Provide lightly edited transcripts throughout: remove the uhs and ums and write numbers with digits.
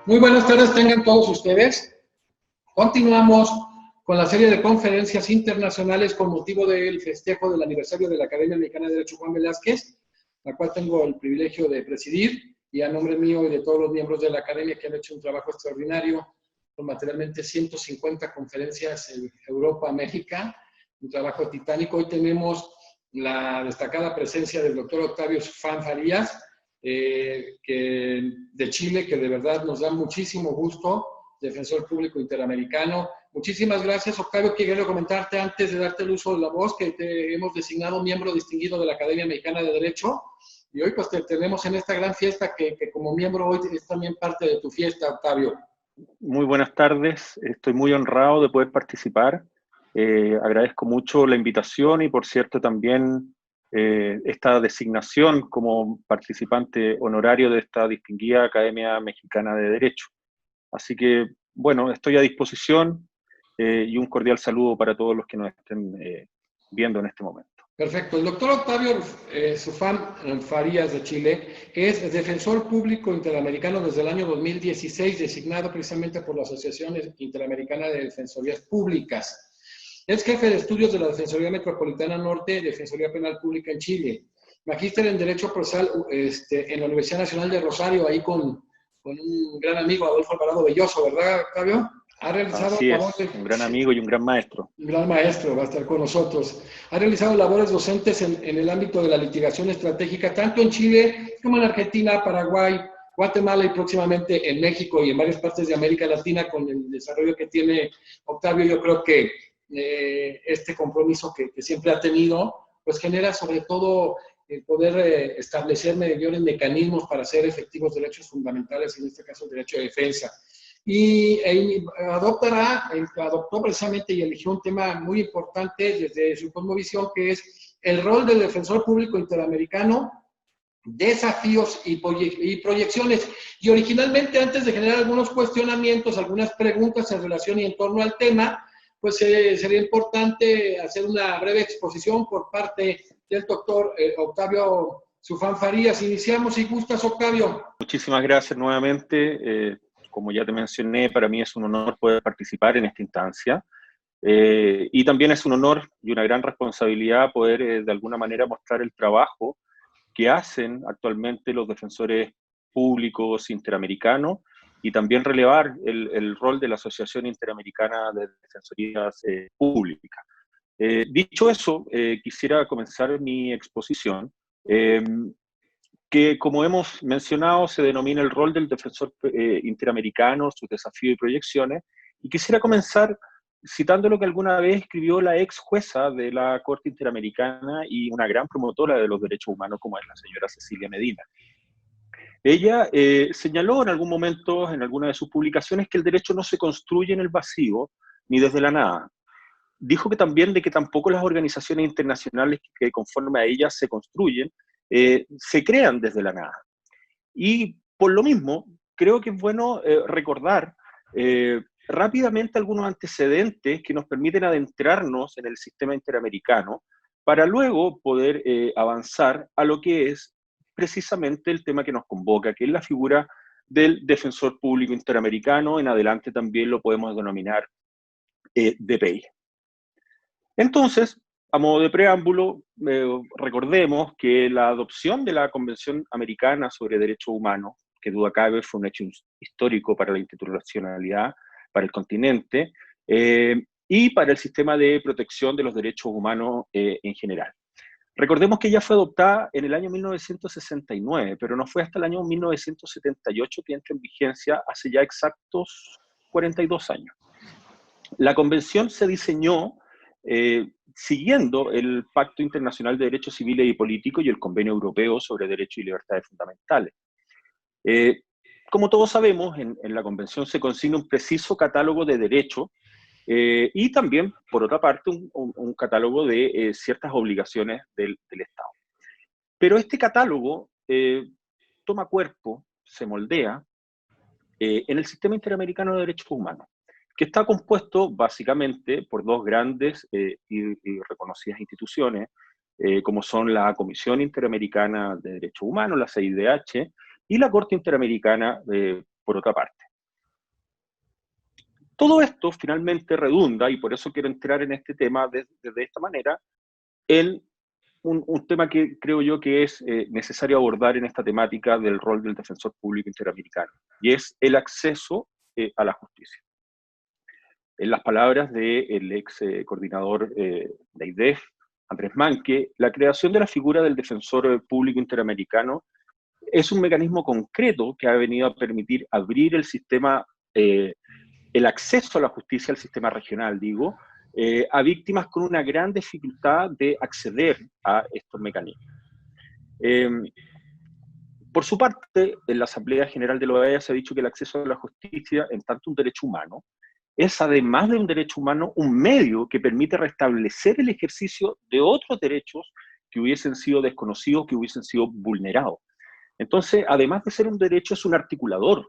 Muy buenas tardes tengan todos ustedes. Continuamos con la serie de conferencias internacionales con motivo del festejo del aniversario de la Academia Mexicana de Derecho Juan Velázquez, la cual tengo el privilegio de presidir, y a nombre mío y de todos los miembros de la Academia que han hecho un trabajo extraordinario con materialmente 150 conferencias en Europa, México, un trabajo titánico. Hoy tenemos la destacada presencia del doctor Octavio Zufán Farías, de Chile, que de verdad nos da muchísimo gusto, defensor público interamericano. Muchísimas gracias, Octavio. Quiero comentarte antes de darte el uso de la voz que te hemos designado miembro distinguido de la Academia Mexicana de Derecho, y hoy pues te tenemos en esta gran fiesta que como miembro hoy es también parte de tu fiesta, Octavio. Muy buenas tardes, estoy muy honrado de poder participar. Agradezco mucho la invitación y, por cierto, también esta designación como participante honorario de esta distinguida Academia Mexicana de Derecho. Así que, bueno, estoy a disposición y un cordial saludo para todos los que nos estén viendo en este momento. Perfecto. El doctor Octavio Zufán Farías de Chile es defensor público interamericano desde el año 2016, designado precisamente por la Asociación Interamericana de Defensorías Públicas. Es jefe de estudios de la Defensoría Metropolitana Norte, Defensoría Penal Pública en Chile. Magíster en Derecho Procesal en la Universidad Nacional de Rosario, ahí con un gran amigo, Adolfo Alvarado Belloso, ¿verdad, Octavio? Ha realizado un gran amigo y un gran maestro. Un gran maestro, va a estar con nosotros. Ha realizado labores docentes en el ámbito de la litigación estratégica, tanto en Chile como en Argentina, Paraguay, Guatemala y próximamente en México y en varias partes de América Latina. Con el desarrollo que tiene Octavio, yo creo que este compromiso que siempre ha tenido, pues genera sobre todo el poder establecer mayores mecanismos para hacer efectivos derechos fundamentales, en este caso el derecho de defensa. Y adoptó precisamente y eligió un tema muy importante desde su cosmovisión, que es el rol del defensor público interamericano, desafíos y proyecciones. Y originalmente, antes de generar algunos cuestionamientos, algunas preguntas en relación y en torno al tema, pues sería importante hacer una breve exposición por parte del doctor Octavio Zufán Farías. Iniciamos, si gustas, Octavio. Muchísimas gracias nuevamente. Como ya te mencioné, para mí es un honor poder participar en esta instancia. Y también es un honor y una gran responsabilidad poder, de alguna manera, mostrar el trabajo que hacen actualmente los defensores públicos interamericanos y también relevar el rol de la Asociación Interamericana de Defensorías Públicas. Dicho eso, quisiera comenzar mi exposición, que, como hemos mencionado, se denomina el rol del defensor interamericano, sus desafíos y proyecciones, y quisiera comenzar citando lo que alguna vez escribió la ex jueza de la Corte Interamericana y una gran promotora de los derechos humanos, como es la señora Cecilia Medina. Ella señaló en algún momento, en alguna de sus publicaciones, que el derecho no se construye en el vacío ni desde la nada. Dijo que también de que tampoco las organizaciones internacionales que conforme a ellas se construyen se crean desde la nada. Y por lo mismo, creo que es bueno recordar rápidamente algunos antecedentes que nos permiten adentrarnos en el sistema interamericano para luego poder avanzar a lo que es precisamente el tema que nos convoca, que es la figura del defensor público interamericano. En adelante también lo podemos denominar DPI. Entonces, a modo de preámbulo, recordemos que la adopción de la Convención Americana sobre Derechos Humanos, que duda cabe fue un hecho histórico para la internacionalidad, para el continente, y para el sistema de protección de los derechos humanos en general. Recordemos que ella fue adoptada en el año 1969, pero no fue hasta el año 1978 que entra en vigencia, hace ya exactos 42 años. La convención se diseñó siguiendo el Pacto Internacional de Derechos Civiles y Políticos y el Convenio Europeo sobre Derechos y Libertades Fundamentales. Como todos sabemos, en la convención se consigna un preciso catálogo de derechos y también, por otra parte, un catálogo de ciertas obligaciones del Estado. Pero este catálogo toma cuerpo, se moldea en el sistema interamericano de derechos humanos, que está compuesto básicamente por dos grandes y reconocidas instituciones, como son la Comisión Interamericana de Derechos Humanos, la CIDH, y la Corte Interamericana, por otra parte. Todo esto finalmente redunda, y por eso quiero entrar en este tema de esta manera, en un tema que creo yo que es necesario abordar en esta temática del rol del defensor público interamericano, y es el acceso a la justicia. En las palabras del ex coordinador de AIDEF, Andrés Manque, la creación de la figura del defensor público interamericano es un mecanismo concreto que ha venido a permitir abrir el sistema, el acceso a la justicia al sistema regional, digo, a víctimas con una gran dificultad de acceder a estos mecanismos. Por su parte, en la Asamblea General de la OEA se ha dicho que el acceso a la justicia, en tanto un derecho humano, es además de un derecho humano, un medio que permite restablecer el ejercicio de otros derechos que hubiesen sido desconocidos, que hubiesen sido vulnerados. Entonces, además de ser un derecho, es un articulador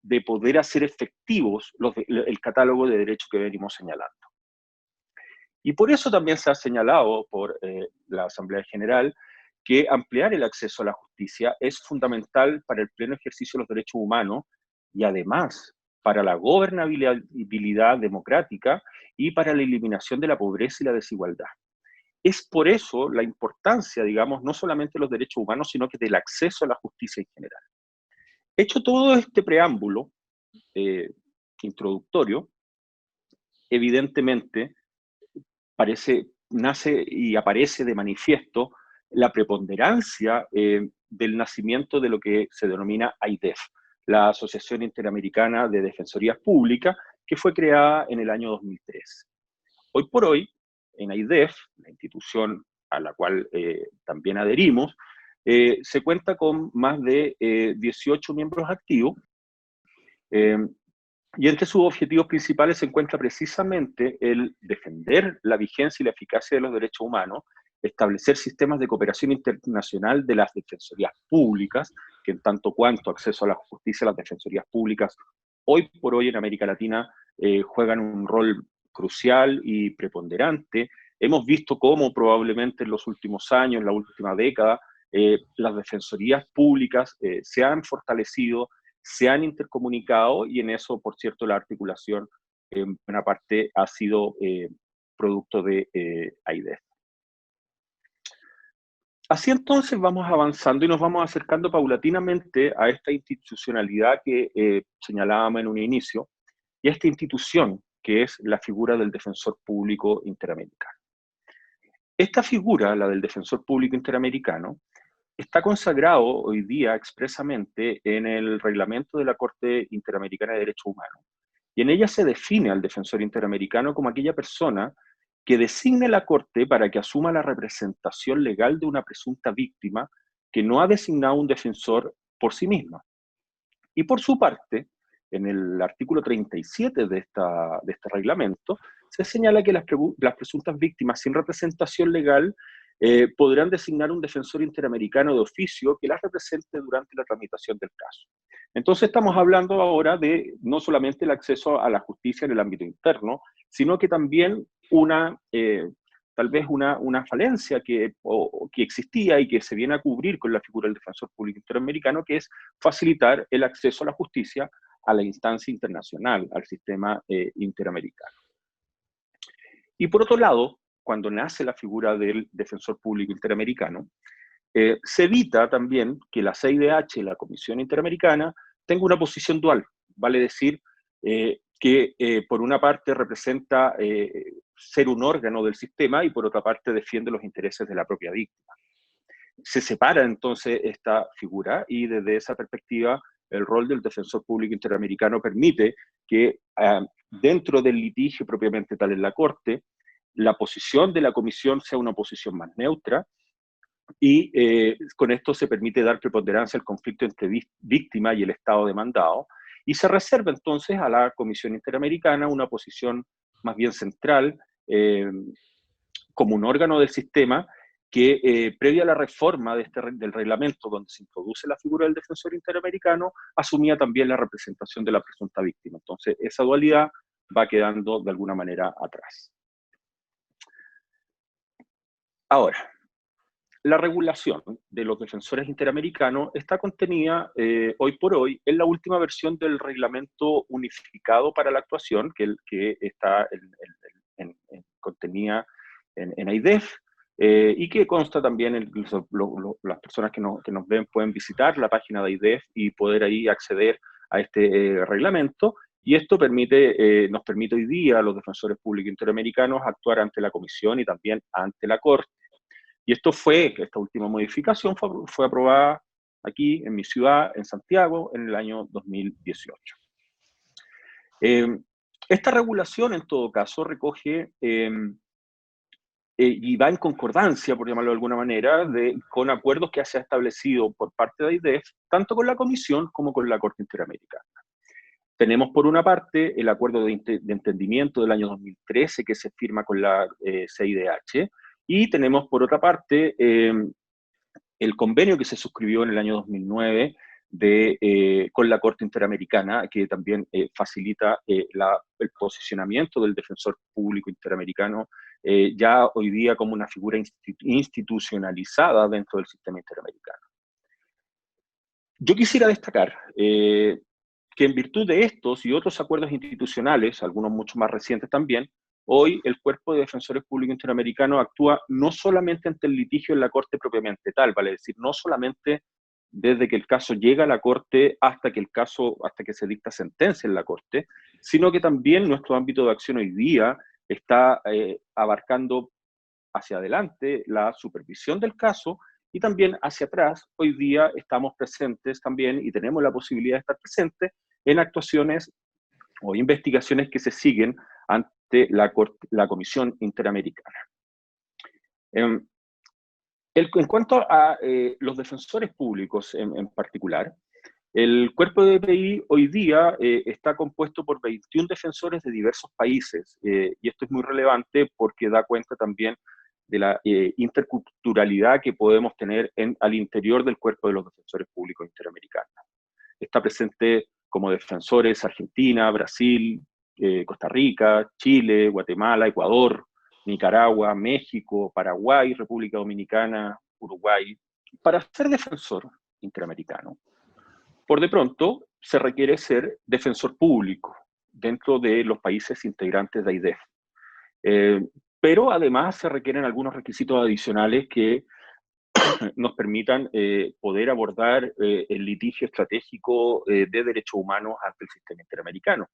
de poder hacer efectivos el catálogo de derechos que venimos señalando. Y por eso también se ha señalado por la Asamblea General que ampliar el acceso a la justicia es fundamental para el pleno ejercicio de los derechos humanos y además para la gobernabilidad democrática y para la eliminación de la pobreza y la desigualdad. Es por eso la importancia, digamos, no solamente de los derechos humanos, sino que del acceso a la justicia en general. Hecho todo este preámbulo introductorio, evidentemente nace y aparece de manifiesto la preponderancia del nacimiento de lo que se denomina AIDEF, la Asociación Interamericana de Defensorías Públicas, que fue creada en el año 2003. Hoy por hoy, en AIDEF, la institución a la cual también adherimos, se cuenta con más de 18 miembros activos, y entre sus objetivos principales se encuentra precisamente el defender la vigencia y la eficacia de los derechos humanos, establecer sistemas de cooperación internacional de las defensorías públicas, que en tanto cuanto acceso a la justicia, las defensorías públicas hoy por hoy en América Latina juegan un rol crucial y preponderante. Hemos visto cómo probablemente en los últimos años, en la última década, las defensorías públicas se han fortalecido, se han intercomunicado, y en eso, por cierto, la articulación en buena parte ha sido producto de AIDEF. Así entonces vamos avanzando y nos vamos acercando paulatinamente a esta institucionalidad que señalábamos en un inicio, y a esta institución que es la figura del defensor público interamericano. Esta figura, la del defensor público interamericano, está consagrado hoy día expresamente en el reglamento de la Corte Interamericana de Derechos Humanos, y en ella se define al defensor interamericano como aquella persona que designe la Corte para que asuma la representación legal de una presunta víctima que no ha designado un defensor por sí misma. Y por su parte, en el artículo 37 de este reglamento, se señala que las presuntas víctimas sin representación legal podrán designar un defensor interamericano de oficio que las represente durante la tramitación del caso. Entonces estamos hablando ahora de no solamente el acceso a la justicia en el ámbito interno, sino que también tal vez una falencia que existía y que se viene a cubrir con la figura del defensor público interamericano, que es facilitar el acceso a la justicia a la instancia internacional, al sistema interamericano. Y por otro lado, cuando nace la figura del defensor público interamericano, se evita también que la CIDH, la Comisión Interamericana, tenga una posición dual, vale decir que por una parte representa ser un órgano del sistema y por otra parte defiende los intereses de la propia víctima. Se separa entonces esta figura y desde esa perspectiva el rol del defensor público interamericano permite que dentro del litigio propiamente tal en la Corte, la posición de la Comisión sea una posición más neutra, y con esto se permite dar preponderancia al conflicto entre víctima y el Estado demandado, y se reserva entonces a la Comisión Interamericana una posición más bien central, como un órgano del sistema que, previa a la reforma del reglamento donde se introduce la figura del defensor interamericano, asumía también la representación de la presunta víctima. Entonces, esa dualidad va quedando de alguna manera atrás. Ahora, La regulación de los defensores interamericanos está contenida hoy por hoy en la última versión del reglamento unificado para la actuación, que está contenida en AIDEF, y que consta también, las personas que nos ven pueden visitar la página de AIDEF y poder ahí acceder a este reglamento. Y esto nos permite hoy día a los defensores públicos interamericanos actuar ante la Comisión y también ante la Corte. Y esta última modificación fue aprobada aquí en mi ciudad, en Santiago, en el año 2018. Esta regulación, en todo caso, recoge y va en concordancia, por llamarlo de alguna manera, con acuerdos que se ha establecido por parte de AIDEF, tanto con la Comisión como con la Corte Interamericana. Tenemos, por una parte, el acuerdo de entendimiento del año 2013 que se firma con la CIDH, y tenemos, por otra parte, el convenio que se suscribió en el año 2009 con la Corte Interamericana, que también facilita el posicionamiento del defensor público interamericano ya hoy día como una figura institucionalizada dentro del sistema interamericano. Yo quisiera destacar que en virtud de estos y otros acuerdos institucionales, algunos mucho más recientes también, hoy el Cuerpo de Defensores Públicos Interamericanos actúa no solamente ante el litigio en la Corte propiamente tal, vale decir, no solamente desde que el caso llega a la Corte hasta que se dicta sentencia en la Corte, sino que también nuestro ámbito de acción hoy día está abarcando hacia adelante la supervisión del caso y también hacia atrás. Hoy día estamos presentes también y tenemos la posibilidad de estar presentes en actuaciones o investigaciones que se siguen ante la Comisión Interamericana. En cuanto a los defensores públicos en particular, el cuerpo de DPI hoy día está compuesto por 21 defensores de diversos países, y esto es muy relevante porque da cuenta también de la interculturalidad que podemos tener al interior del cuerpo de los defensores públicos interamericanos. Está presente como defensores Argentina, Brasil, Costa Rica, Chile, Guatemala, Ecuador, Nicaragua, México, Paraguay, República Dominicana, Uruguay. Para ser defensor interamericano, por de pronto se requiere ser defensor público dentro de los países integrantes de AIDEF. Pero además se requieren algunos requisitos adicionales que nos permitan poder abordar el litigio estratégico de derechos humanos ante el sistema interamericano.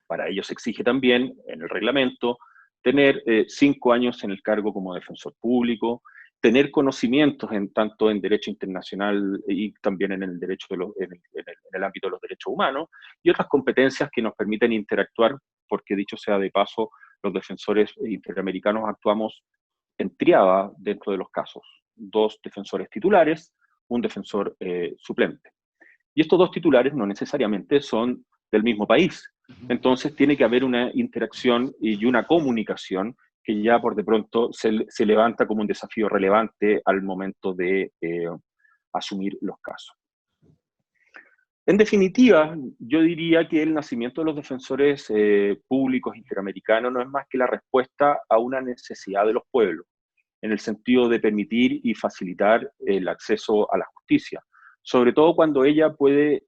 Para ello se exige también, en el reglamento, tener 5 años en el cargo como defensor público, tener conocimientos tanto en derecho internacional y también en el derecho en el ámbito de los derechos humanos, y otras competencias que nos permiten interactuar, porque dicho sea de paso, los defensores interamericanos actuamos en triada dentro de los casos. 2 defensores titulares, un defensor suplente. Y estos 2 titulares no necesariamente son del mismo país. Entonces tiene que haber una interacción y una comunicación que ya por de pronto se levanta como un desafío relevante al momento de asumir los casos. En definitiva, yo diría que el nacimiento de los defensores públicos interamericanos no es más que la respuesta a una necesidad de los pueblos, en el sentido de permitir y facilitar el acceso a la justicia, sobre todo cuando ella puede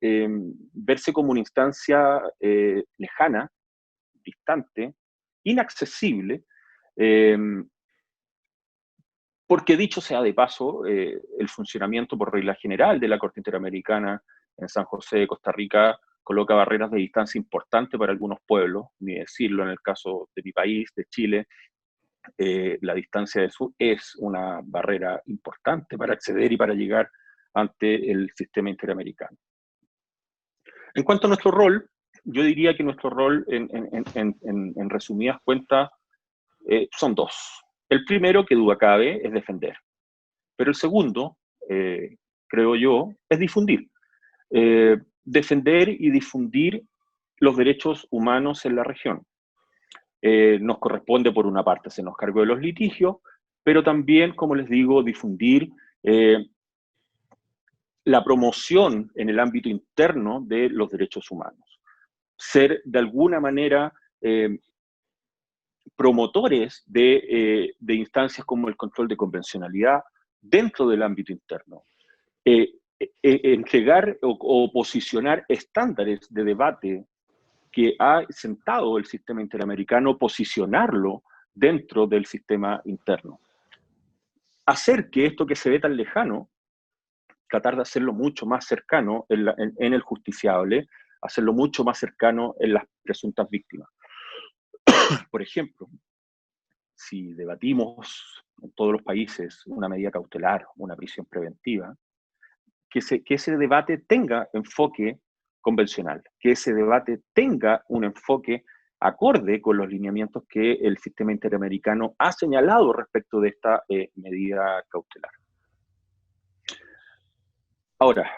verse como una instancia lejana, distante, inaccesible, porque dicho sea de paso, el funcionamiento por regla general de la Corte Interamericana en San José de Costa Rica coloca barreras de distancia importantes para algunos pueblos, ni decirlo en el caso de mi país, de Chile. La distancia es una barrera importante para acceder y para llegar ante el sistema interamericano. En cuanto a nuestro rol, yo diría que nuestro rol, en resumidas cuentas, son 2. El primero, que duda cabe, es defender. Pero el segundo, creo yo, es difundir. Defender y difundir los derechos humanos en la región. Nos corresponde, por una parte, hacernos cargo de los litigios, pero también, como les digo, difundir la promoción en el ámbito interno de los derechos humanos. Ser, de alguna manera, promotores de instancias como el control de convencionalidad, dentro del ámbito interno. Entregar o posicionar estándares de debate que ha sentado el sistema interamericano, posicionarlo dentro del sistema interno. Hacer que esto que se ve tan lejano, tratar de hacerlo mucho más cercano en el justiciable, hacerlo mucho más cercano en las presuntas víctimas. Por ejemplo, si debatimos en todos los países una medida cautelar, una prisión preventiva, que ese debate tenga enfoque convencional, que ese debate tenga un enfoque acorde con los lineamientos que el sistema interamericano ha señalado respecto de esta medida cautelar. Ahora,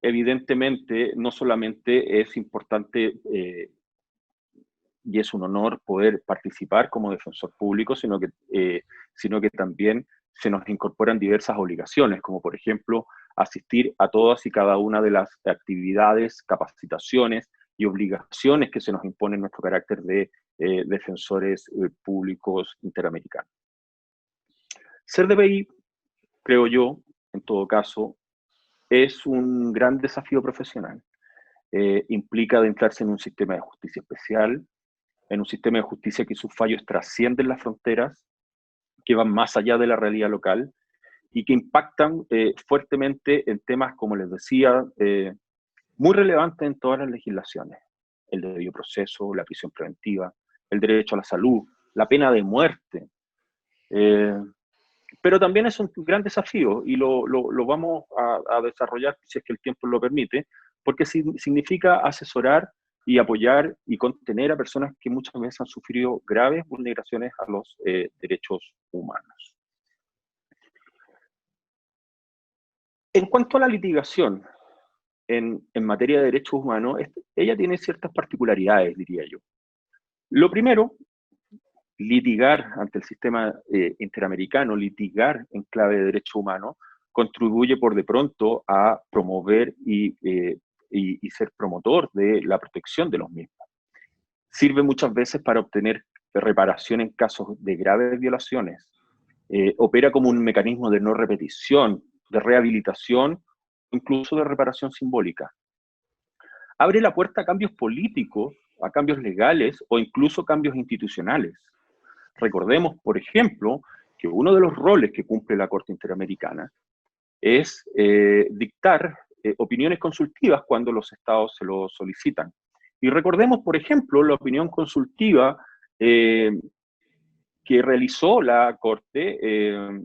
evidentemente, no solamente es importante y es un honor poder participar como defensor público, sino que también se nos incorporan diversas obligaciones, como por ejemplo asistir a todas y cada una de las actividades, capacitaciones y obligaciones que se nos imponen en nuestro carácter de defensores públicos interamericanos. Ser DPI, creo yo, en todo caso, es un gran desafío profesional. Implica adentrarse en un sistema de justicia especial, en un sistema de justicia que sus fallos trascienden las fronteras, que van más allá de la realidad local y que impactan fuertemente en temas, como les decía, muy relevantes en todas las legislaciones. El debido proceso, la prisión preventiva, el derecho a la salud, la pena de muerte. Pero también es un gran desafío y lo vamos a desarrollar, si es que el tiempo lo permite, porque significa asesorar y apoyar y contener a personas que muchas veces han sufrido graves vulneraciones a los derechos humanos. En cuanto a la litigación en materia de derechos humanos, ella tiene ciertas particularidades, diría yo. Lo primero, litigar ante el sistema interamericano, litigar en clave de derechos humanos, contribuye por de pronto a promover y ser promotor de la protección de los mismos. Sirve muchas veces para obtener reparación en casos de graves violaciones. Opera como un mecanismo de no repetición, de rehabilitación, incluso de reparación simbólica. Abre la puerta a cambios políticos, a cambios legales o incluso cambios institucionales. Recordemos, por ejemplo, que uno de los roles que cumple la Corte Interamericana es dictar opiniones consultivas cuando los estados se lo solicitan. Y recordemos, por ejemplo, la opinión consultiva que realizó la Corte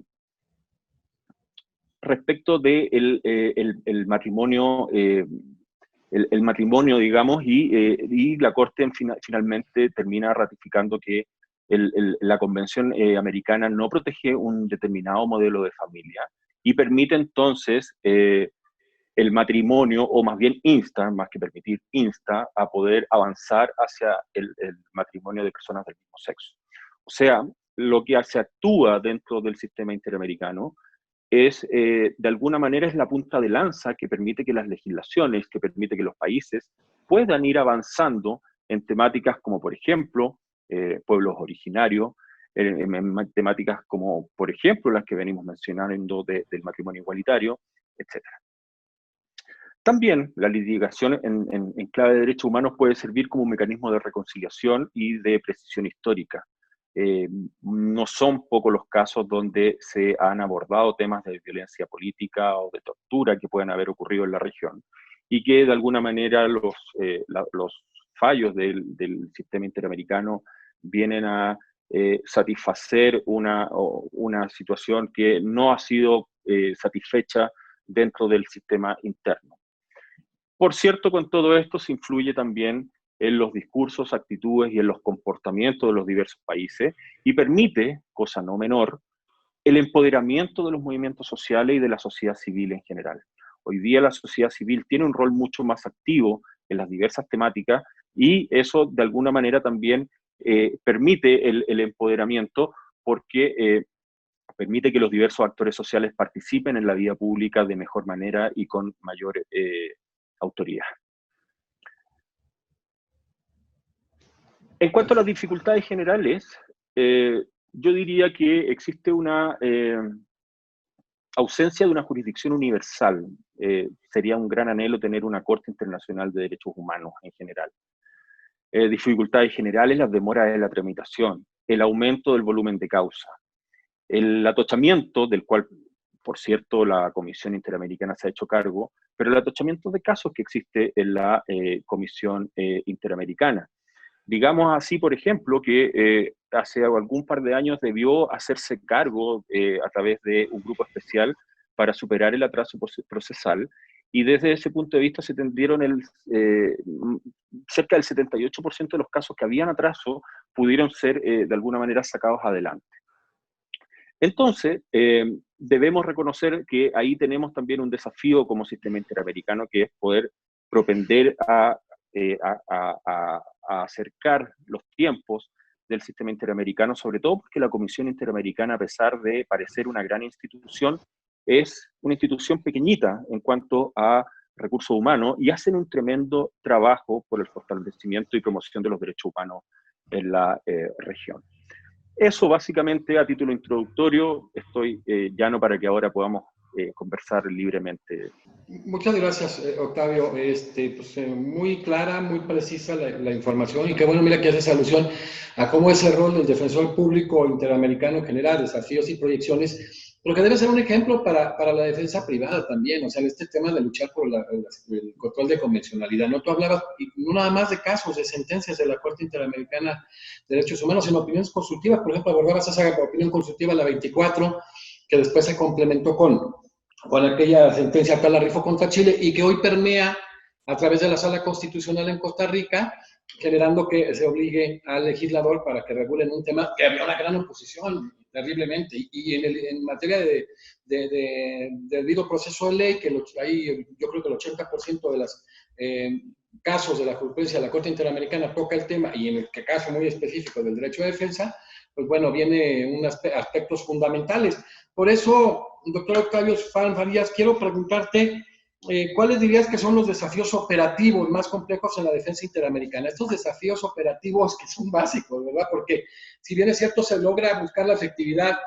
respecto del el matrimonio, el matrimonio, digamos, y la Corte finalmente termina ratificando que la Convención Americana no protege un determinado modelo de familia y permite entonces el matrimonio, o más bien insta, más que permitir, insta a poder avanzar hacia el matrimonio de personas del mismo sexo. O sea, lo que se actúa dentro del sistema interamericano es, de alguna manera, es la punta de lanza que permite que las legislaciones, que permite que los países puedan ir avanzando en temáticas como, por ejemplo, pueblos originarios, en temáticas como, por ejemplo, las que venimos mencionando del matrimonio igualitario, etc. También la litigación en clave de derechos humanos puede servir como un mecanismo de reconciliación y de precisión histórica. No son pocos los casos donde se han abordado temas de violencia política o de tortura que pueden haber ocurrido en la región y que de alguna manera los fallos del sistema interamericano vienen a satisfacer una situación que no ha sido satisfecha dentro del sistema interno. Por cierto, con todo esto se influye también en los discursos, actitudes y en los comportamientos de los diversos países y permite, cosa no menor, el empoderamiento de los movimientos sociales y de la sociedad civil en general. Hoy día la sociedad civil tiene un rol mucho más activo en las diversas temáticas y eso de alguna manera también permite el empoderamiento porque permite que los diversos actores sociales participen en la vida pública de mejor manera y con mayor autoridad. En cuanto a las dificultades generales, yo diría que existe una ausencia de una jurisdicción universal. Sería un gran anhelo tener una Corte Internacional de Derechos Humanos en general. Dificultades generales, las demoras de la tramitación, el aumento del volumen de causa, el atochamiento, del cual, por cierto, la Comisión Interamericana se ha hecho cargo, pero el atochamiento de casos que existe en la Comisión Interamericana. Digamos así, por ejemplo, que hace algún par de años debió hacerse cargo a través de un grupo especial para superar el atraso procesal, y desde ese punto de vista se tendieron cerca del 78% de los casos que habían atraso pudieron ser de alguna manera sacados adelante. Entonces, debemos reconocer que ahí tenemos también un desafío como sistema interamericano, que es poder propender a acercar los tiempos del sistema interamericano, sobre todo porque la Comisión Interamericana, a pesar de parecer una gran institución, es una institución pequeñita en cuanto a recursos humanos, y hacen un tremendo trabajo por el fortalecimiento y promoción de los derechos humanos en la región. Eso básicamente a título introductorio. Estoy llano para que ahora podamos conversar libremente. Muchas gracias, Octavio. Pues, muy clara, muy precisa la información, y qué bueno, mira, que haces alusión a cómo es el rol del defensor público interamericano en general, desafíos y proyecciones, pero que debe ser un ejemplo para la defensa privada también, o sea, este tema de luchar por el control de convencionalidad, ¿no? Tú hablabas no nada más de casos, de sentencias de la Corte Interamericana de Derechos Humanos, sino opiniones consultivas. Por ejemplo, abordabas esa opinión consultiva, la 24, que después se complementó con aquella sentencia Pala Rifo contra Chile, y que hoy permea a través de la Sala Constitucional en Costa Rica, generando que se obligue al legislador para que regulen un tema que había una gran oposición, terriblemente, y en materia de debido proceso de ley, que ahí yo creo que el 80% de los casos de la jurisprudencia de la Corte Interamericana toca el tema, y en el caso muy específico del derecho de defensa, pues bueno, viene unos aspectos fundamentales. Por eso, doctor Octavio Farías, quiero preguntarte, ¿cuáles dirías que son los desafíos operativos más complejos en la defensa interamericana? Estos desafíos operativos que son básicos, ¿verdad? Porque si bien es cierto, se logra buscar la efectividad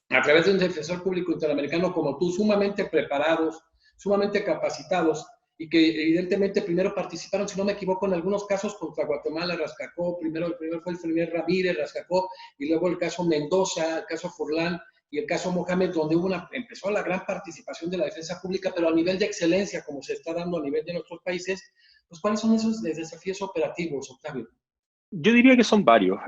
a través de un defensor público interamericano como tú, sumamente preparados, sumamente capacitados, y que evidentemente primero participaron, si no me equivoco, en algunos casos contra Guatemala, Rascacó, el primero fue el primer Ramírez, Rascacó, y luego el caso Mendoza, el caso Furlan y el caso Mohamed, donde empezó la gran participación de la defensa pública, pero a nivel de excelencia, como se está dando a nivel de nuestros países. Pues, ¿cuáles son esos desafíos operativos, Octavio? Yo diría que son varios.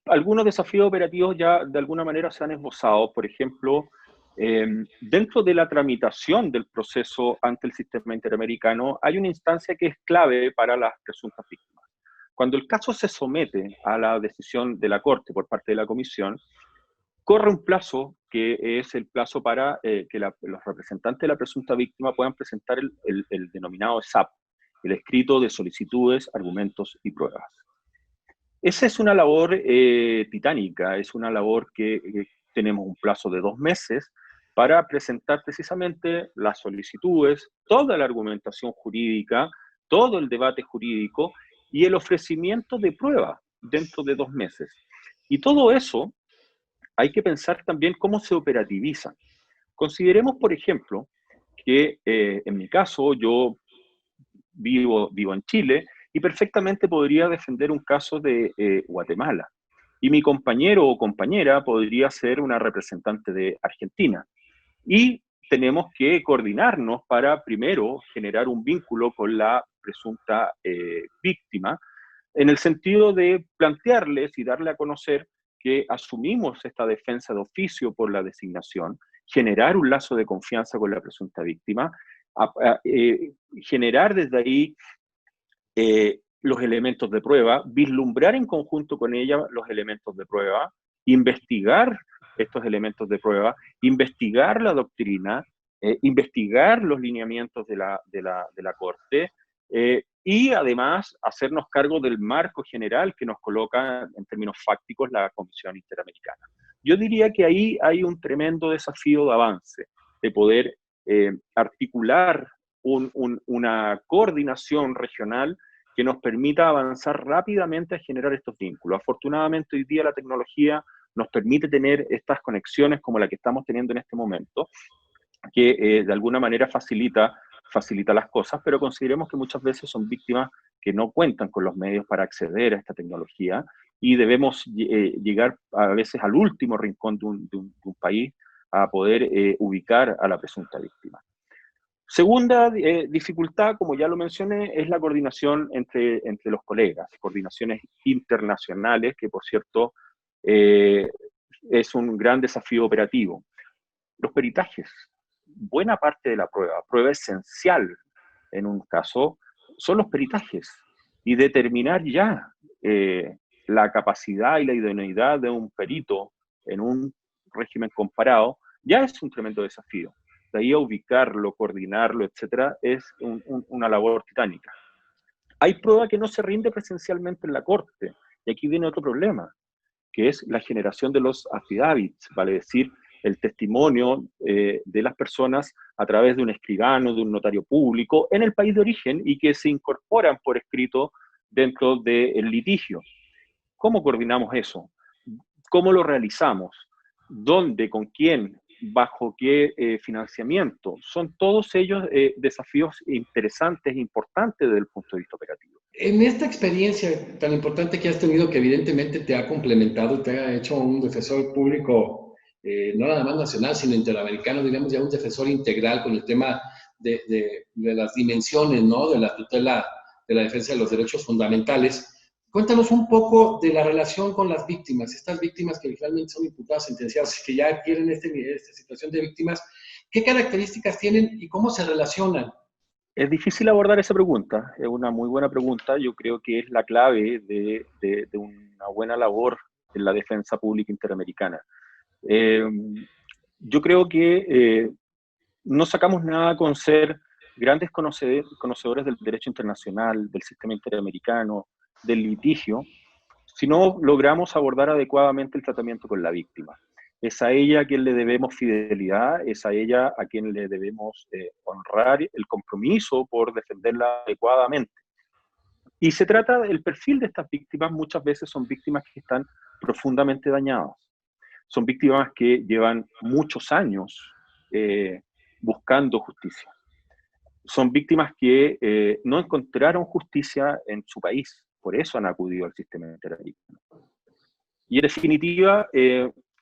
Algunos desafíos operativos ya de alguna manera se han esbozado. Por ejemplo, dentro de la tramitación del proceso ante el sistema interamericano hay una instancia que es clave para las presuntas víctimas. Cuando el caso se somete a la decisión de la Corte por parte de la Comisión, corre un plazo que es el plazo para que los representantes de la presunta víctima puedan presentar el denominado SAP, el escrito de solicitudes, argumentos y pruebas. Esa es una labor titánica, es una labor que tenemos un plazo de 2 meses para presentar precisamente las solicitudes, toda la argumentación jurídica, todo el debate jurídico y el ofrecimiento de prueba dentro de 2 meses. Y todo eso hay que pensar también cómo se operativizan. Consideremos, por ejemplo, que en mi caso yo vivo en Chile y perfectamente podría defender un caso de Guatemala. Y mi compañero o compañera podría ser una representante de Argentina. Y tenemos que coordinarnos para primero generar un vínculo con la presunta víctima, en el sentido de plantearles y darle a conocer que asumimos esta defensa de oficio por la designación, generar un lazo de confianza con la presunta víctima, generar desde ahí los elementos de prueba, vislumbrar en conjunto con ella los elementos de prueba, investigar estos elementos de prueba, investigar la doctrina, investigar los lineamientos de la Corte, y además hacernos cargo del marco general que nos coloca en términos fácticos la Comisión Interamericana. Yo diría que ahí hay un tremendo desafío de avance, de poder articular una coordinación regional que nos permita avanzar rápidamente a generar estos vínculos. Afortunadamente hoy día la tecnología nos permite tener estas conexiones como la que estamos teniendo en este momento, que de alguna manera facilita las cosas, pero consideremos que muchas veces son víctimas que no cuentan con los medios para acceder a esta tecnología y debemos llegar a veces al último rincón de un país a poder ubicar a la presunta víctima. Segunda dificultad, como ya lo mencioné, es la coordinación entre los colegas, coordinaciones internacionales, que por cierto es un gran desafío operativo. Los peritajes, buena parte de la prueba esencial en un caso, son los peritajes y determinar ya la capacidad y la idoneidad de un perito en un régimen comparado, ya es un tremendo desafío. De ahí a ubicarlo, coordinarlo, etcétera, es una labor titánica. Hay prueba que no se rinde presencialmente en la corte, y aquí viene otro problema, que es la generación de los affidavits, vale decir, el testimonio de las personas a través de un escribano, de un notario público, en el país de origen y que se incorporan por escrito dentro del litigio. ¿Cómo coordinamos eso? ¿Cómo lo realizamos? ¿Dónde? ¿Con quién? ¿Bajo qué financiamiento? Son todos ellos desafíos interesantes e importantes desde el punto de vista operativo. En esta experiencia tan importante que has tenido, que evidentemente te ha complementado, te ha hecho un defensor público, no nada más nacional, sino interamericano, digamos ya un defensor integral con el tema de las dimensiones, ¿no? De la tutela, de la defensa de los derechos fundamentales. Cuéntanos un poco de la relación con las víctimas, estas víctimas que finalmente son imputadas, sentenciadas, que ya tienen esta situación de víctimas, ¿qué características tienen y cómo se relacionan? Es difícil abordar esa pregunta, es una muy buena pregunta, yo creo que es la clave de una buena labor en la defensa pública interamericana. Yo creo que no sacamos nada con ser grandes conocedores del derecho internacional, del sistema interamericano, del litigio, si no logramos abordar adecuadamente el tratamiento con la víctima. Es a ella a quien le debemos fidelidad, es a ella a quien le debemos honrar el compromiso por defenderla adecuadamente. Y se trata del perfil de estas víctimas, muchas veces son víctimas que están profundamente dañadas. Son víctimas que llevan muchos años buscando justicia. Son víctimas que no encontraron justicia en su país, por eso han acudido al sistema interamericano. Y en definitiva,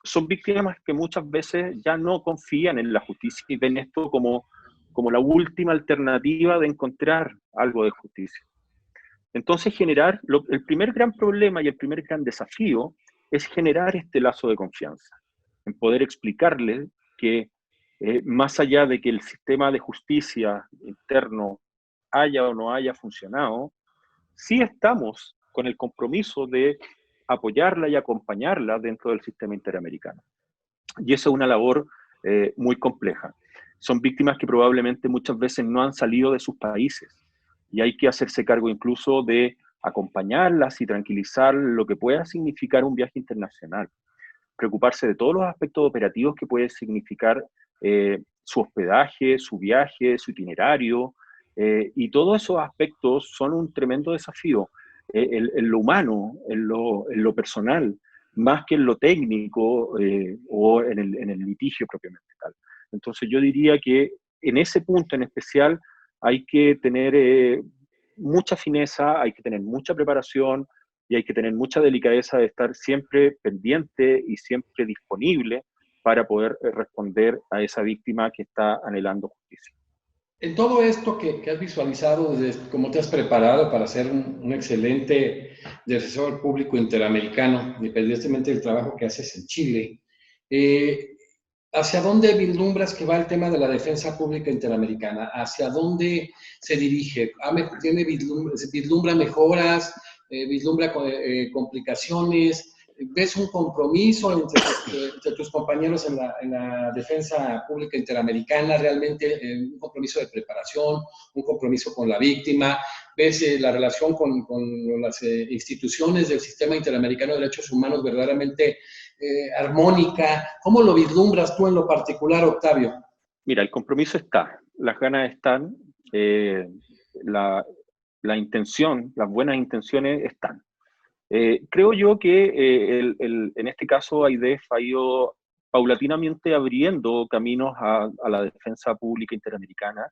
son víctimas que muchas veces ya no confían en la justicia y ven esto como la última alternativa de encontrar algo de justicia. Entonces, el primer gran problema y el primer gran desafío es generar este lazo de confianza, en poder explicarles que más allá de que el sistema de justicia interno haya o no haya funcionado, sí estamos con el compromiso de apoyarla y acompañarla dentro del sistema interamericano. Y eso es una labor muy compleja. Son víctimas que probablemente muchas veces no han salido de sus países y hay que hacerse cargo incluso de acompañarlas y tranquilizar lo que pueda significar un viaje internacional. Preocuparse de todos los aspectos operativos que puede significar su hospedaje, su viaje, su itinerario, y todos esos aspectos son un tremendo desafío en lo humano, en lo personal, más que en lo técnico o en el litigio propiamente tal. Entonces yo diría que en ese punto en especial hay que tener mucha fineza, hay que tener mucha preparación y hay que tener mucha delicadeza de estar siempre pendiente y siempre disponible para poder responder a esa víctima que está anhelando justicia. En todo esto que has visualizado, desde cómo te has preparado para ser un excelente defensor público interamericano, independientemente del trabajo que haces en Chile, ¿hacia dónde vislumbras que va el tema de la defensa pública interamericana? ¿Hacia dónde se dirige? ¿Vislumbra mejoras? ¿Vislumbra complicaciones? ¿Ves un compromiso entre tus compañeros en la defensa pública interamericana? ¿Realmente un compromiso de preparación, un compromiso con la víctima? ¿Ves la relación con las instituciones del sistema interamericano de derechos humanos verdaderamente armónica? ¿Cómo lo vislumbras tú en lo particular, Octavio? Mira, el compromiso está, las ganas están, la intención, las buenas intenciones están. Creo yo que en este caso AIDEF ha ido paulatinamente abriendo caminos a la defensa pública interamericana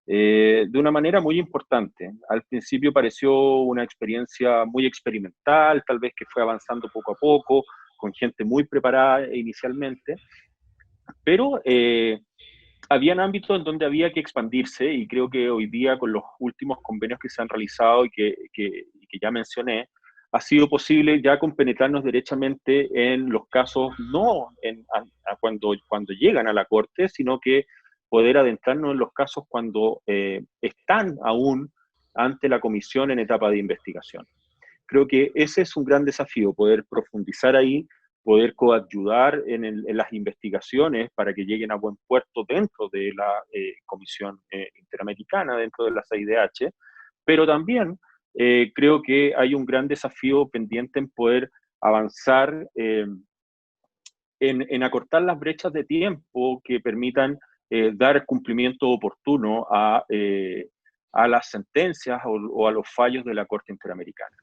de una manera muy importante. Al principio pareció una experiencia muy experimental, tal vez que fue avanzando poco a poco, con gente muy preparada inicialmente, pero habían ámbitos en donde había que expandirse y creo que hoy día con los últimos convenios que se han realizado y que ya mencioné, ha sido posible ya compenetrarnos derechamente en los casos, no cuando llegan a la Corte, sino que poder adentrarnos en los casos cuando están aún ante la comisión en etapa de investigación. Creo que ese es un gran desafío, poder profundizar ahí, poder coadyudar en las investigaciones para que lleguen a buen puerto dentro de la Comisión Interamericana, dentro de la CIDH, pero también creo que hay un gran desafío pendiente en poder avanzar en acortar las brechas de tiempo que permitan dar cumplimiento oportuno a las sentencias o a los fallos de la Corte Interamericana.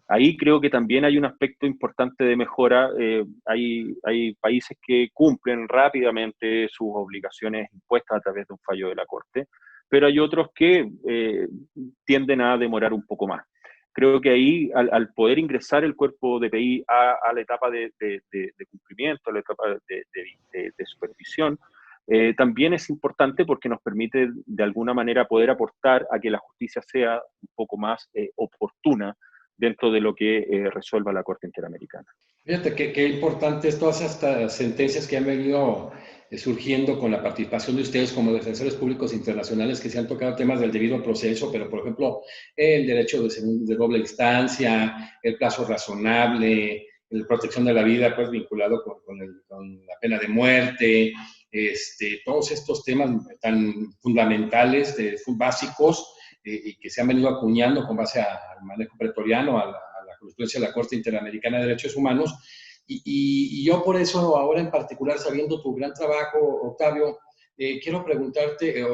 Ahí creo que también hay un aspecto importante de mejora. Hay países que cumplen rápidamente sus obligaciones impuestas a través de un fallo de la Corte, pero hay otros que tienden a demorar un poco más. Creo que ahí, al poder ingresar el cuerpo DPI a la etapa de cumplimiento, a la etapa de supervisión, también es importante porque nos permite de alguna manera poder aportar a que la justicia sea un poco más oportuna dentro de lo que resuelva la Corte Interamericana. Fíjate qué importante es todas estas sentencias que han venido surgiendo con la participación de ustedes como defensores públicos internacionales, que se han tocado temas del debido proceso, pero por ejemplo el derecho de doble instancia, el plazo razonable, la protección de la vida, pues vinculado con la pena de muerte, todos estos temas tan fundamentales, básicos, y que se han venido acuñando con base al manejo pretoriano, a la jurisprudencia de la Corte Interamericana de Derechos Humanos. Y yo por eso, ahora en particular, sabiendo tu gran trabajo, Octavio, quiero preguntarte,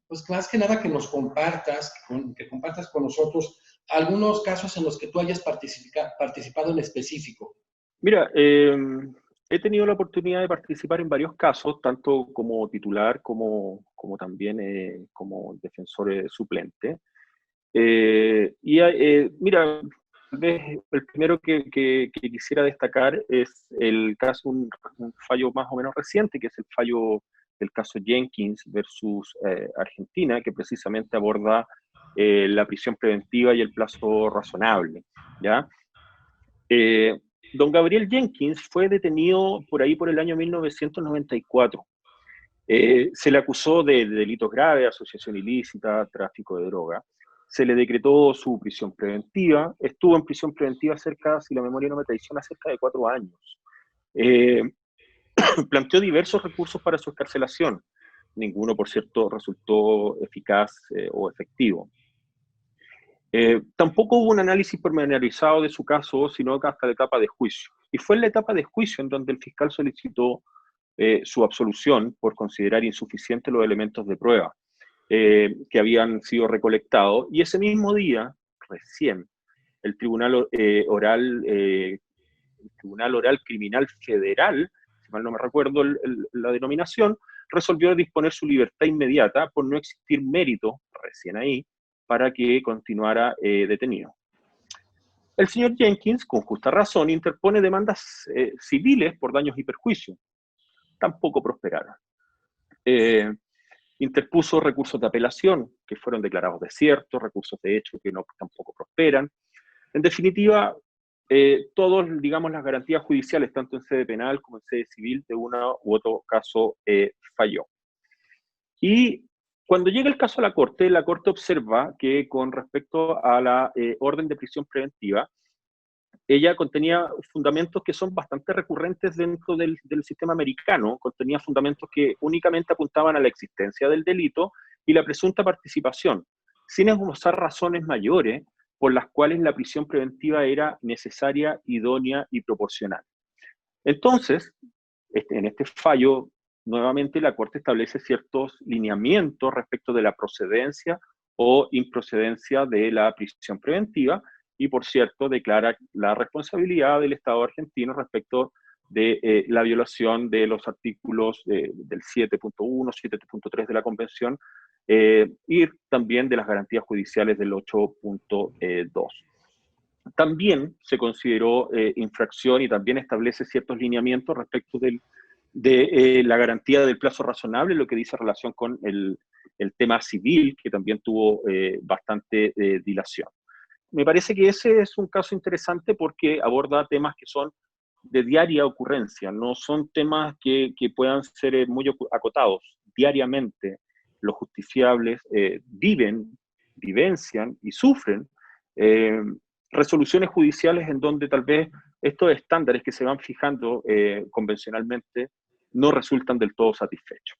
pues más que nada que nos compartas, que compartas con nosotros algunos casos en los que tú hayas participado en específico. Mira, he tenido la oportunidad de participar en varios casos, tanto como titular como también como defensor suplente. Mira, tal vez el primero que quisiera destacar es el caso, un fallo más o menos reciente, que es el fallo del caso Jenkins versus Argentina, que precisamente aborda la prisión preventiva y el plazo razonable, ¿ya? Don Gabriel Jenkins fue detenido por ahí por el año 1994. Se le acusó de delitos graves, asociación ilícita, tráfico de droga. Se le decretó su prisión preventiva. Estuvo en prisión preventiva cerca, si la memoria no me traiciona, cerca de 4 años. Planteó diversos recursos para su excarcelación. Ninguno, por cierto, resultó eficaz o efectivo. Tampoco hubo un análisis pormenorizado de su caso, sino que hasta la etapa de juicio. Y fue en la etapa de juicio en donde el fiscal solicitó su absolución por considerar insuficientes los elementos de prueba que habían sido recolectados. Y ese mismo día, recién, el Tribunal Oral Criminal Federal, si mal no me recuerdo la denominación, resolvió disponer su libertad inmediata por no existir mérito, recién ahí, para que continuara detenido. El señor Jenkins, con justa razón, interpone demandas civiles por daños y perjuicios. Tampoco prosperaron. Interpuso recursos de apelación, que fueron declarados desiertos, recursos de hecho que tampoco prosperan. En definitiva, todos, digamos, las garantías judiciales, tanto en sede penal como en sede civil, de uno u otro caso falló. Y cuando llega el caso a la Corte observa que con respecto a la orden de prisión preventiva, ella contenía fundamentos que son bastante recurrentes dentro del sistema americano, contenía fundamentos que únicamente apuntaban a la existencia del delito y la presunta participación, sin esbozar razones mayores por las cuales la prisión preventiva era necesaria, idónea y proporcional. Entonces, en este fallo, nuevamente la Corte establece ciertos lineamientos respecto de la procedencia o improcedencia de la prisión preventiva y, por cierto, declara la responsabilidad del Estado argentino respecto de la violación de los artículos del 7.1, 7.3 de la Convención, y también de las garantías judiciales del 8.2. También se consideró infracción y también establece ciertos lineamientos respecto de la garantía del plazo razonable, lo que dice relación con el tema civil, que también tuvo bastante dilación. Me parece que ese es un caso interesante porque aborda temas que son de diaria ocurrencia, no son temas que puedan ser muy acotados. Diariamente los justiciables vivencian y sufren resoluciones judiciales en donde tal vez estos estándares que se van fijando convencionalmente no resultan del todo satisfechos.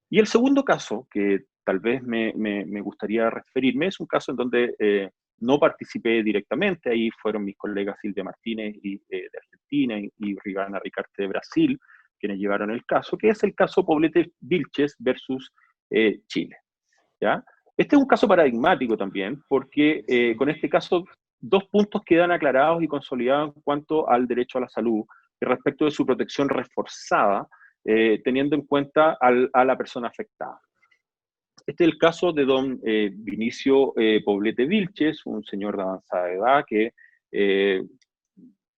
Y el segundo caso, que tal vez me gustaría referirme, es un caso en donde no participé directamente, ahí fueron mis colegas Silvia Martínez de Argentina y Rivana Ricarte de Brasil, quienes llevaron el caso, que es el caso Poblete-Vilches versus Chile. ¿Ya? Este es un caso paradigmático también, porque con este caso dos puntos quedan aclarados y consolidados en cuanto al derecho a la salud y respecto de su protección reforzada, teniendo en cuenta a la persona afectada. Este es el caso de don Vinicio Poblete Vilches, un señor de avanzada edad que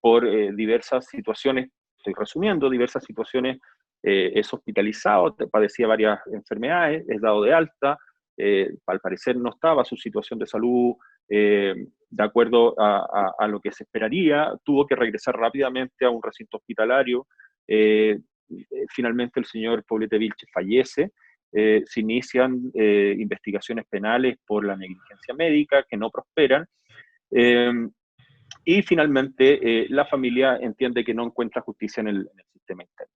por diversas situaciones, estoy resumiendo, diversas situaciones, es hospitalizado, padecía varias enfermedades, es dado de alta, al parecer no estaba su situación de salud de acuerdo a lo que se esperaría, tuvo que regresar rápidamente a un recinto hospitalario, finalmente el señor Poblete Vilches fallece, se inician investigaciones penales por la negligencia médica que no prosperan, y finalmente la familia entiende que no encuentra justicia en el sistema interno.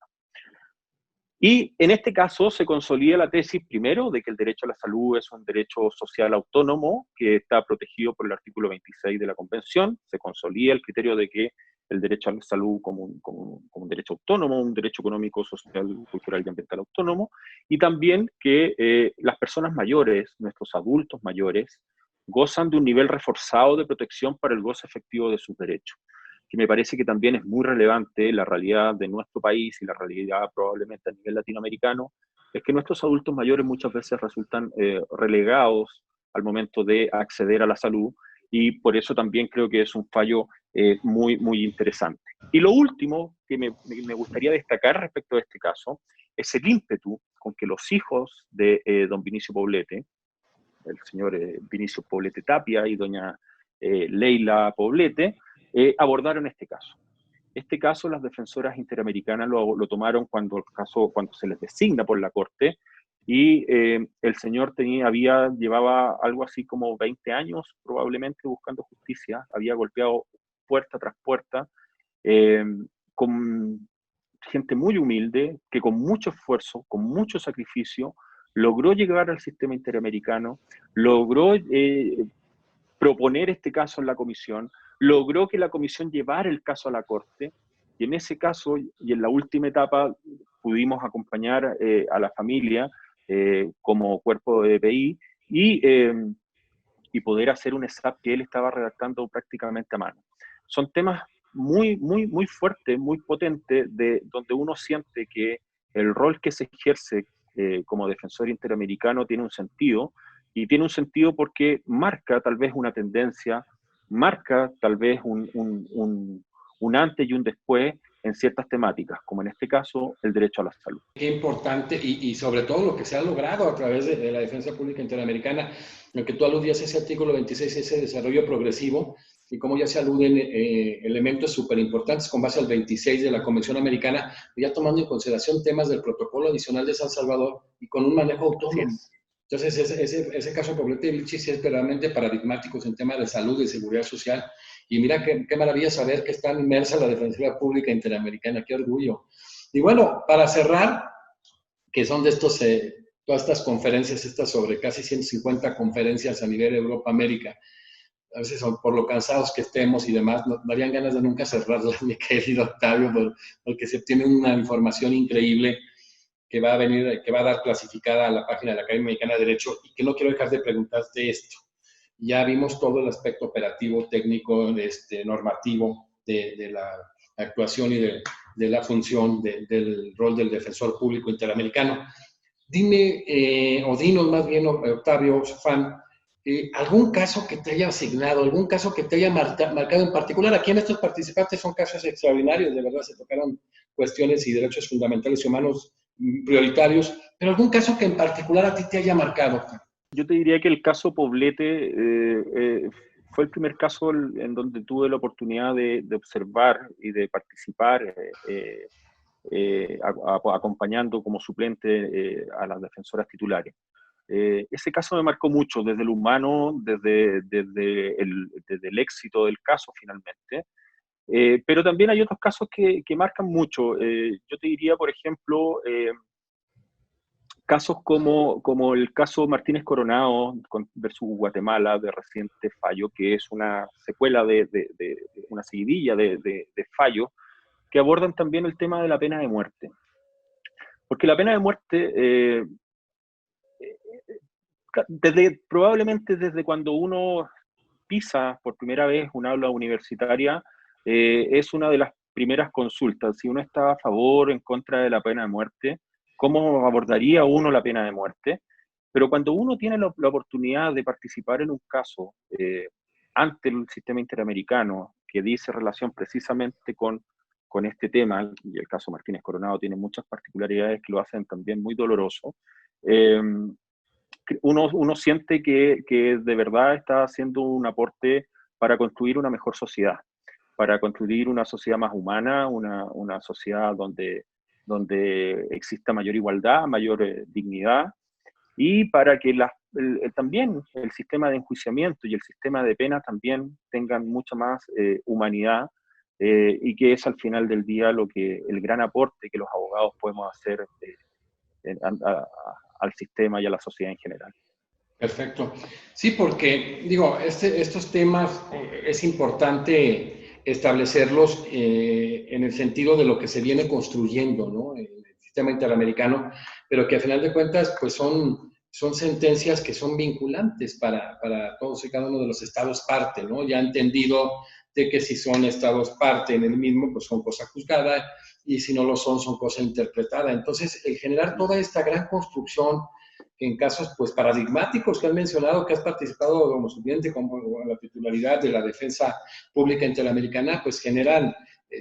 Y en este caso se consolida la tesis, primero, de que el derecho a la salud es un derecho social autónomo que está protegido por el artículo 26 de la Convención. Se consolida el criterio de que el derecho a la salud como un derecho autónomo, un derecho económico, social, cultural y ambiental autónomo. Y también que las personas mayores, nuestros adultos mayores, gozan de un nivel reforzado de protección para el goce efectivo de sus derechos, que me parece que también es muy relevante la realidad de nuestro país y la realidad probablemente a nivel latinoamericano, es que nuestros adultos mayores muchas veces resultan relegados al momento de acceder a la salud, y por eso también creo que es un fallo muy, muy interesante. Y lo último que me gustaría destacar respecto a este caso es el ímpetu con que los hijos de don Vinicio Poblete, el señor Vinicio Poblete Tapia y doña Leila Poblete, abordaron este caso. Este caso las defensoras interamericanas lo tomaron cuando se les designa por la Corte, y el señor llevaba algo así como 20 años probablemente buscando justicia, había golpeado puerta tras puerta, con gente muy humilde, que con mucho esfuerzo, con mucho sacrificio, logró llegar al sistema interamericano, logró proponer este caso en la comisión, logró que la comisión llevara el caso a la Corte, y en ese caso, y en la última etapa, pudimos acompañar a la familia como cuerpo de DPI y poder hacer un ESAP que él estaba redactando prácticamente a mano. Son temas muy, muy, muy fuertes, muy potentes, donde uno siente que el rol que se ejerce como defensor interamericano tiene un sentido, y tiene un sentido porque marca tal vez una tendencia, marca tal vez un antes y un después en ciertas temáticas, como en este caso el derecho a la salud. Qué importante, y sobre todo lo que se ha logrado a través de la defensa pública interamericana, lo que tú aludías, ese artículo 26, ese desarrollo progresivo, y cómo ya se aluden elementos súper importantes con base al 26 de la Convención Americana, ya tomando en consideración temas del protocolo adicional de San Salvador y con un manejo autónomo. Entonces, ese caso Poblete Vilches es verdaderamente paradigmático en temas de salud y seguridad social. Y mira qué maravilla saber que está inmersa la Defensoría Pública Interamericana, qué orgullo. Y bueno, para cerrar, que son de todas estas conferencias, sobre casi 150 conferencias a nivel Europa-América, a veces son por lo cansados que estemos y demás, no darían ganas de nunca cerrarlas, mi querido Octavio, porque se obtiene una información increíble que va a dar clasificada a la página de la Academia Mexicana de Derecho, y que no quiero dejar de preguntarte esto. ya vimos todo el aspecto operativo, técnico, normativo de la actuación y de la función del rol del defensor público interamericano. Dime, o dinos más bien, Octavio Fan, algún caso que te haya asignado, algún caso que te haya marcado en particular. Aquí en estos participantes son casos extraordinarios, de verdad se tocaron cuestiones y derechos fundamentales y humanos prioritarios, pero algún caso que en particular a ti te haya marcado. Yo te diría que el caso Poblete fue el primer caso en donde tuve la oportunidad de observar y de participar acompañando como suplente a las defensoras titulares. Ese caso me marcó mucho, desde lo humano, desde el éxito del caso finalmente, pero también hay otros casos que marcan mucho. Yo te diría, por ejemplo, casos como el caso Martínez Coronado versus Guatemala de reciente fallo, que es una secuela de una seguidilla de fallos que abordan también el tema de la pena de muerte. Porque la pena de muerte, probablemente desde cuando uno pisa por primera vez un aula universitaria, es una de las primeras consultas. Si uno está a favor o en contra de la pena de muerte, ¿cómo abordaría uno la pena de muerte? Pero cuando uno tiene la oportunidad de participar en un caso ante el sistema interamericano que dice relación precisamente con este tema, y el caso Martínez Coronado tiene muchas particularidades que lo hacen también muy doloroso, uno siente que de verdad está haciendo un aporte para construir una mejor sociedad, para construir una sociedad más humana, una sociedad donde exista mayor igualdad, mayor dignidad, y para que también el sistema de enjuiciamiento y el sistema de pena también tengan mucha más humanidad, y que es al final del día el gran aporte que los abogados podemos hacer al sistema y a la sociedad en general. Perfecto. Sí, porque digo, estos temas es importante establecerlos en el sentido de lo que se viene construyendo, ¿no? El sistema interamericano, pero que a final de cuentas, pues son sentencias que son vinculantes para todos y cada uno de los estados parte, ¿no? Ya entendido de que si son estados parte en el mismo, pues son cosa juzgada, y si no lo son cosa interpretada. Entonces, el generar toda esta gran construcción en casos pues paradigmáticos que han mencionado, que has participado como estudiante, como la titularidad de la defensa pública interamericana, pues generan,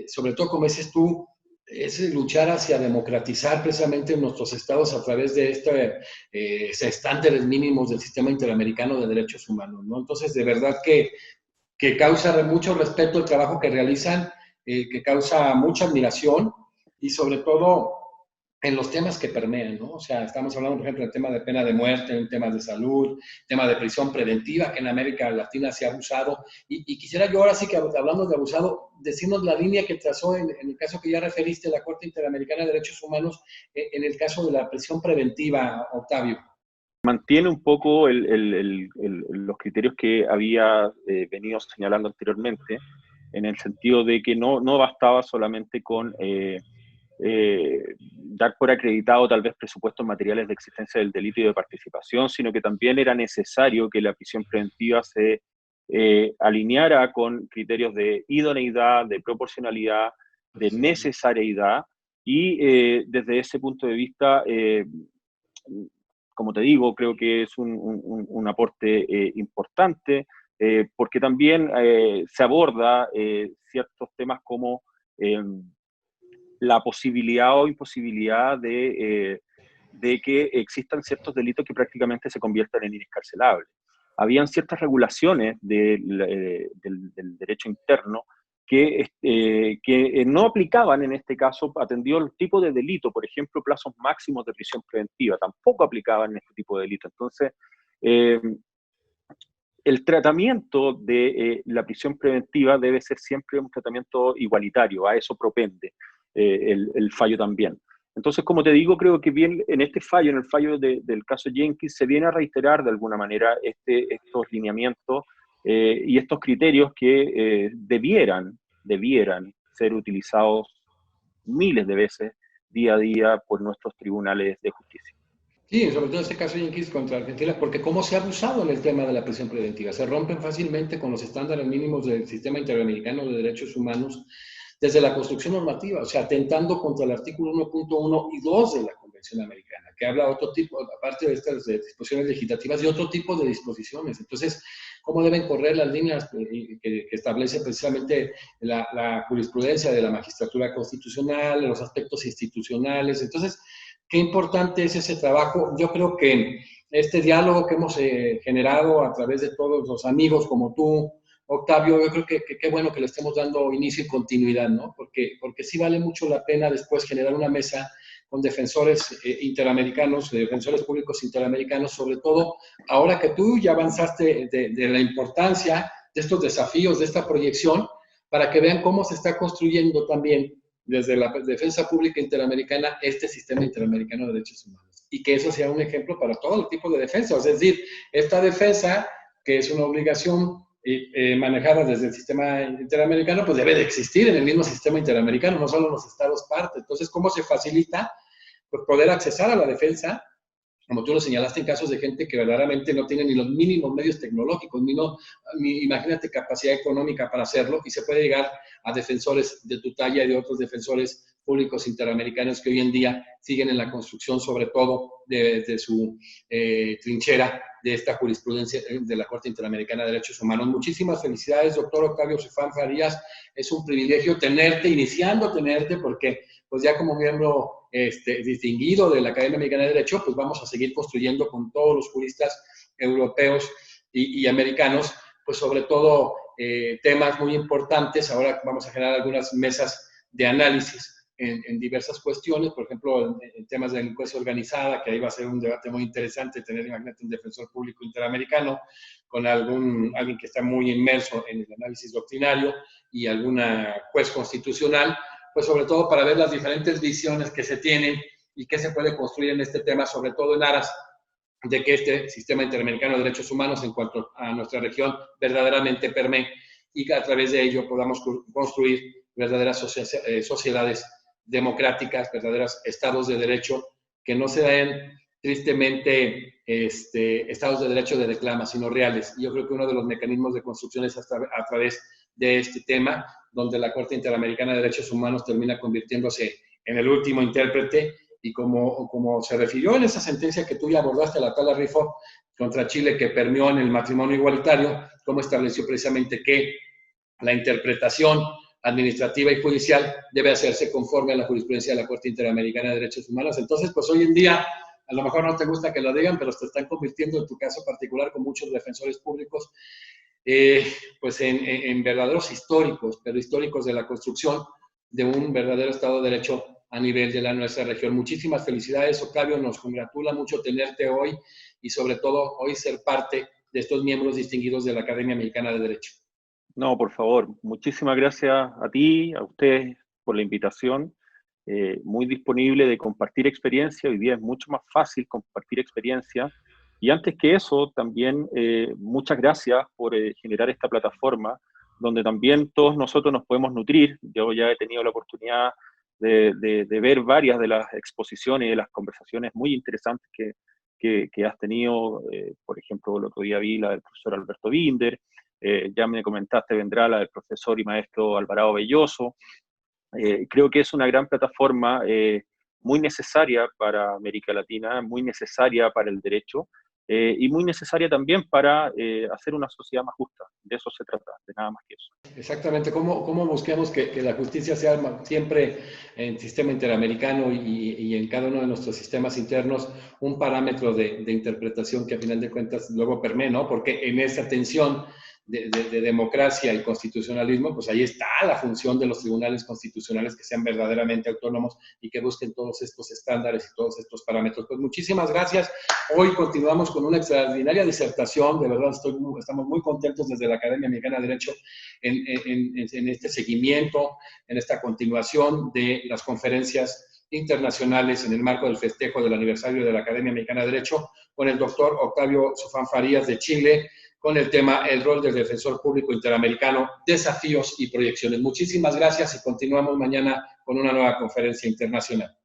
sobre todo como dices tú, es luchar hacia democratizar precisamente nuestros estados a través de estándares mínimos del sistema interamericano de derechos humanos, ¿no? Entonces, de verdad que causa mucho respeto el trabajo que realizan, que causa mucha admiración y sobre todo en los temas que permean, ¿no? O sea, estamos hablando, por ejemplo, del tema de pena de muerte, en temas de salud, tema de prisión preventiva, que en América Latina se ha abusado. Y quisiera yo ahora sí que, hablando de abusado, decirnos la línea que trazó en el caso que ya referiste, la Corte Interamericana de Derechos Humanos, en el caso de la prisión preventiva, Octavio. Mantiene un poco los criterios que había venido señalando anteriormente, en el sentido de que no bastaba solamente con dar por acreditado tal vez presupuestos materiales de existencia del delito y de participación, sino que también era necesario que la prisión preventiva se alineara con criterios de idoneidad, de proporcionalidad, de necesariedad, y desde ese punto de vista, como te digo, creo que es un aporte importante, porque también se aborda ciertos temas como la posibilidad o imposibilidad de que existan ciertos delitos que prácticamente se conviertan en inescarcelables. Habían ciertas regulaciones del derecho interno que no aplicaban en este caso, atendió el tipo de delito, por ejemplo, plazos máximos de prisión preventiva, tampoco aplicaban en este tipo de delito. Entonces, el tratamiento de la prisión preventiva debe ser siempre un tratamiento igualitario, a eso propende el fallo también. Entonces, como te digo, creo que bien en este fallo, en el fallo del caso Jenkins, se viene a reiterar de alguna manera estos lineamientos y estos criterios que debieran ser utilizados miles de veces día a día por nuestros tribunales de justicia. Sí, sobre todo en este caso Yankees contra Argentina, porque cómo se ha abusado en el tema de la prisión preventiva. Se rompen fácilmente con los estándares mínimos del sistema interamericano de derechos humanos desde la construcción normativa, o sea, atentando contra el artículo 1.1 y 2 de la Convención Americana, que habla otro tipo, aparte de estas disposiciones legislativas, de otro tipo de disposiciones. Entonces, ¿cómo deben correr las líneas que establece precisamente la jurisprudencia de la magistratura constitucional, los aspectos institucionales? Entonces, qué importante es ese trabajo. Yo creo que este diálogo que hemos generado a través de todos los amigos como tú, Octavio, yo creo que qué bueno que le estemos dando inicio y continuidad, ¿no? Porque sí vale mucho la pena después generar una mesa con defensores interamericanos, defensores públicos interamericanos, sobre todo ahora que tú ya avanzaste de la importancia de estos desafíos, de esta proyección, para que vean cómo se está construyendo también desde la defensa pública interamericana este sistema interamericano de derechos humanos. Y que eso sea un ejemplo para todo el tipo de defensa. Es decir, esta defensa, que es una obligación manejada desde el sistema interamericano, pues debe de existir en el mismo sistema interamericano, no solo en los estados parte. Entonces, ¿cómo se facilita? Pues poder accesar a la defensa, como tú lo señalaste, en casos de gente que verdaderamente no tiene ni los mínimos medios tecnológicos, ni imagínate, capacidad económica para hacerlo, y se puede llegar a defensores de tu talla y de otros defensores públicos interamericanos que hoy en día siguen en la construcción, sobre todo de su trinchera de esta jurisprudencia de la Corte Interamericana de Derechos Humanos. Muchísimas felicidades, doctor Octavio Zufán Farías. Es un privilegio tenerte, porque pues ya como miembro distinguido de la Academia Americana de Derecho, pues vamos a seguir construyendo con todos los juristas europeos y americanos, pues sobre todo temas muy importantes. Ahora vamos a generar algunas mesas de análisis en diversas cuestiones, por ejemplo, en temas de delincuencia organizada, que ahí va a ser un debate muy interesante, tener, imagínate, un defensor público interamericano con alguien que está muy inmerso en el análisis doctrinario y alguna juez constitucional, pues sobre todo para ver las diferentes visiones que se tienen y qué se puede construir en este tema, sobre todo en aras de que este sistema interamericano de derechos humanos en cuanto a nuestra región verdaderamente permee y que a través de ello podamos construir verdaderas sociedades democráticas, verdaderos estados de derecho, que no se den tristemente estados de derecho de reclama, sino reales. Y yo creo que uno de los mecanismos de construcción es a través de este tema, donde la Corte Interamericana de Derechos Humanos termina convirtiéndose en el último intérprete, y como se refirió en esa sentencia que tú ya abordaste, la Tala Rifo contra Chile, que permeó en el matrimonio igualitario, como estableció precisamente que la interpretación administrativa y judicial debe hacerse conforme a la jurisprudencia de la Corte Interamericana de Derechos Humanos. Entonces, pues hoy en día, a lo mejor no te gusta que lo digan, pero te están convirtiendo en tu caso particular con muchos defensores públicos, pues en verdaderos históricos, pero históricos de la construcción de un verdadero Estado de Derecho a nivel de nuestra región. Muchísimas felicidades, Octavio, nos congratula mucho tenerte hoy y sobre todo hoy ser parte de estos miembros distinguidos de la Academia Mexicana de Derecho. No, por favor, muchísimas gracias a ti, a ustedes por la invitación. Muy disponible de compartir experiencia. Hoy día es mucho más fácil compartir experiencia. Y antes que eso, también muchas gracias por generar esta plataforma donde también todos nosotros nos podemos nutrir. Yo ya he tenido la oportunidad de ver varias de las exposiciones y de las conversaciones muy interesantes que has tenido. Por ejemplo, el otro día vi la del profesor Alberto Binder. Ya me comentaste, vendrá la del profesor y maestro Alvarado Belloso. Creo que es una gran plataforma muy necesaria para América Latina, muy necesaria para el derecho y muy necesaria también para hacer una sociedad más justa. De eso se trata, de nada más que eso. Exactamente, cómo busquemos que la justicia sea siempre en el sistema interamericano y en cada uno de nuestros sistemas internos un parámetro de interpretación que a final de cuentas luego permee, ¿no? Porque en esa tensión de democracia y constitucionalismo, pues ahí está la función de los tribunales constitucionales, que sean verdaderamente autónomos y que busquen todos estos estándares y todos estos parámetros. Pues muchísimas gracias. Hoy continuamos con una extraordinaria disertación. De verdad estamos muy contentos desde la Academia Mexicana de Derecho en este seguimiento, en esta continuación de las conferencias internacionales en el marco del festejo del aniversario de la Academia Mexicana de Derecho, con el doctor Octavio Zufán Farías de Chile, con el tema El rol del defensor público interamericano, desafíos y proyecciones. Muchísimas gracias y continuamos mañana con una nueva conferencia internacional.